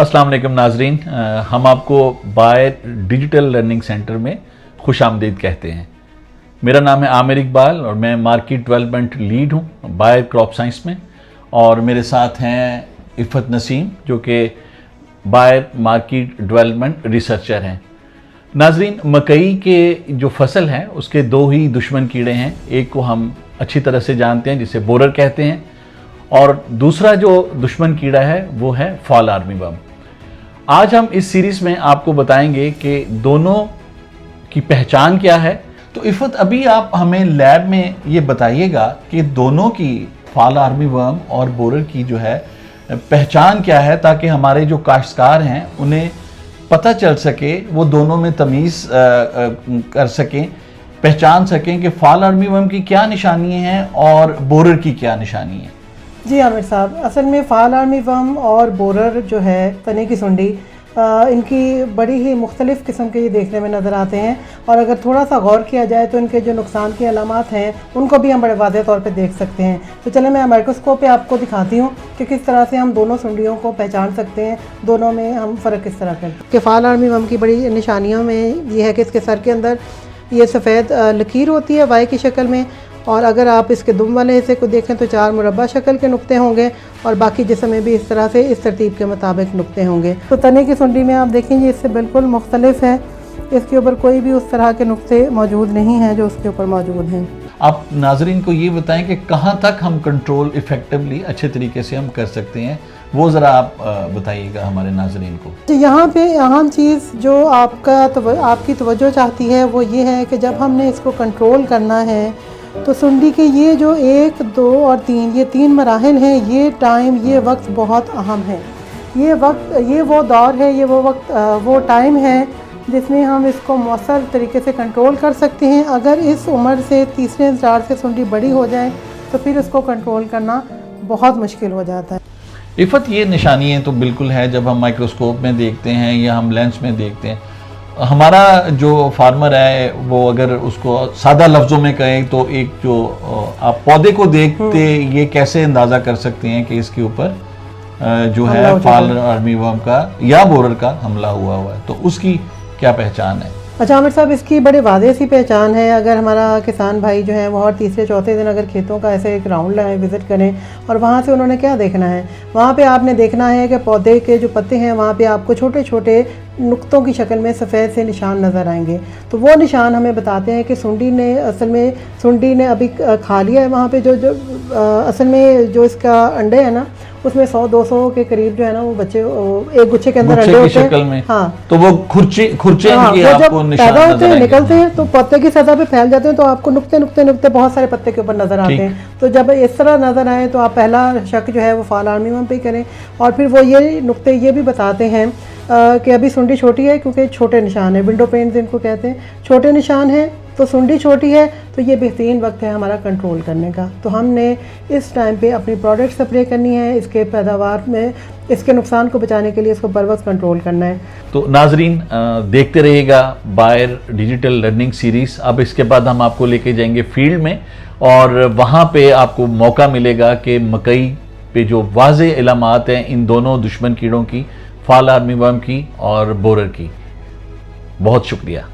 अस्सलाम वालेकुम नाजरीन, हम आपको बायर डिजिटल लर्निंग सेंटर में खुश आमदीद कहते हैं। मेरा नाम है आमिर इकबाल और मैं मार्केट डेवलपमेंट लीड हूँ बायर क्रॉप साइंस में। और मेरे साथ हैं इफ़त नसीम जो कि बायर मार्केट डेवलपमेंट रिसर्चर हैं। नाजरीन, मकई के जो फसल है उसके दो ही दुश्मन कीड़े हैं। एक को हम अच्छी तरह से जानते हैं जिसे बोरर कहते हैं, और दूसरा जो दुश्मन कीड़ा है वो है फॉल आर्मीवर्म। आज हम इस सीरीज में आपको बताएंगे कि दोनों की पहचान क्या है। तो इफ़त, अभी आप हमें लैब में ये बताइएगा कि दोनों की फॉल आर्मीवर्म और बोरर की जो है पहचान क्या है, ताकि हमारे जो काश्तकार हैं उन्हें पता चल सके, वो दोनों में तमीज़ कर सकें, पहचान सकें कि फॉल आर्मीवर्म की क्या निशानी है और बोरर की क्या निशानी है। जी आमिर साहब, असल में फॉल आर्मीवर्म और बोरर जो है तने की सुंडी, इनकी बड़ी ही मुख्तलिफ़ किस्म के ये देखने में नज़र आते हैं। और अगर थोड़ा सा गौर किया जाए तो इनके जो नुकसान की अलामात हैं उनको भी हम बड़े वाज़ेह तौर पे देख सकते हैं। तो चले मैं माइक्रोस्कोप पे आपको दिखाती हूँ कि किस तरह से हम दोनों सुंडियों को पहचान सकते हैं, दोनों में हम फ़र्क किस तरह करते हैं। कि फॉल आर्मीवर्म की बड़ी निशानियों में ये है कि इसके सर के अंदर ये सफ़ेद लकीर होती है वाई की शक्ल में, और अगर आप इसके दुम वाले हिस्से को देखें तो 4 मुरब्बा शक्ल के नुक्ते होंगे, और बाकी जिस्म में भी इस तरह से इस तरतीब के मुताबिक नुक्ते होंगे। तो तने की सुंडी में आप देखेंगे इससे बिल्कुल मुख्तलिफ है, इसके ऊपर कोई भी उस तरह के नुक्ते मौजूद नहीं हैं जो उसके ऊपर मौजूद हैं। आप नाजरीन को ये बताएं कि कहाँ तक हम कंट्रोल इफेक्टिवली अच्छे तरीके से हम कर सकते हैं, वो ज़रा आप बताइएगा हमारे नाजरीन को। तो यहाँ पे अहम चीज़ जो आपकी तवज्जो चाहती है वो ये है कि जब हमने इसको कंट्रोल करना है तो सुंडी के ये जो 1, 2 और 3 ये 3 मराहिल हैं, ये टाइम, ये वक्त बहुत अहम है। ये वक्त, ये वो दौर है, ये वो वक्त, वो टाइम है जिसमें हम इसको मौसर तरीके से कंट्रोल कर सकते हैं। अगर इस उम्र से तीसरे इंतजार से सुंडी बड़ी हो जाए तो फिर इसको कंट्रोल करना बहुत मुश्किल हो जाता है। इफ़त, ये निशानियाँ तो बिल्कुल है जब हम माइक्रोस्कोप में देखते हैं या हम लेंस में देखते हैं। हमारा जो फार्मर है वो अगर उसको सादा लफ्ज़ों में कहें तो एक जो आप पौधे को देखते ये कैसे अंदाज़ा कर सकते हैं कि इसके ऊपर जो है फॉल आर्मीवर्म का या बोरर का हमला हुआ है, तो उसकी क्या पहचान है? अच्छा आमिर साहब, इसकी बड़ी वाज़ेह सी पहचान है। अगर हमारा किसान भाई जो है वो हर तीसरे चौथे दिन अगर खेतों का ऐसे एक राउंड लगाए, विज़िट करें, और वहाँ से उन्होंने क्या देखना है, वहाँ पे आपने देखना है कि पौधे के जो पत्ते हैं वहाँ पे आपको छोटे छोटे नुक्तों की शक्ल में सफ़ेद से निशान नज़र आएंगे। तो वो निशान हमें बताते हैं कि सुंडी ने अभी खा लिया है वहाँ पे। जो असल में जो इसका अंडे है ना, उसमें 100-200 के करीब जो है ना वो बच्चे एक गुच्छे के अंदर अंडे होते हैं। हाँ, तो वो खुरचे आपको पैदा होते हैं, निकलते हैं तो पत्ते की सतह पे फैल जाते हैं, तो आपको नुक्ते बहुत सारे पत्ते के ऊपर नजर आते हैं। तो जब इस तरह नजर आए तो आप पहला शक जो है वो फॉल आर्मीवर्म पे करें। और फिर वो ये नुक्ते ये भी बताते हैं कि अभी सुंडी छोटी है, क्योंकि छोटे निशान है, विंडो पेन्स इनको कहते हैं, छोटे निशान है, तो सुंडी छोटी है, तो ये बेहतरीन वक्त है हमारा कंट्रोल करने का। तो हमने इस टाइम पे अपनी प्रोडक्ट स्प्रे करनी है, इसके पैदावार में इसके नुकसान को बचाने के लिए इसको बर वक्त कंट्रोल करना है। तो नाजरीन, देखते रहिएगा बायर डिजिटल लर्निंग सीरीज़। अब इसके बाद हम आपको लेके जाएंगे फील्ड में, और वहाँ पे आपको मौका मिलेगा कि मकई पे जो वाज़ेह इलामात हैं इन दोनों दुश्मन कीड़ों की, फॉल आर्मीवर्म की और बोरर की। बहुत शुक्रिया।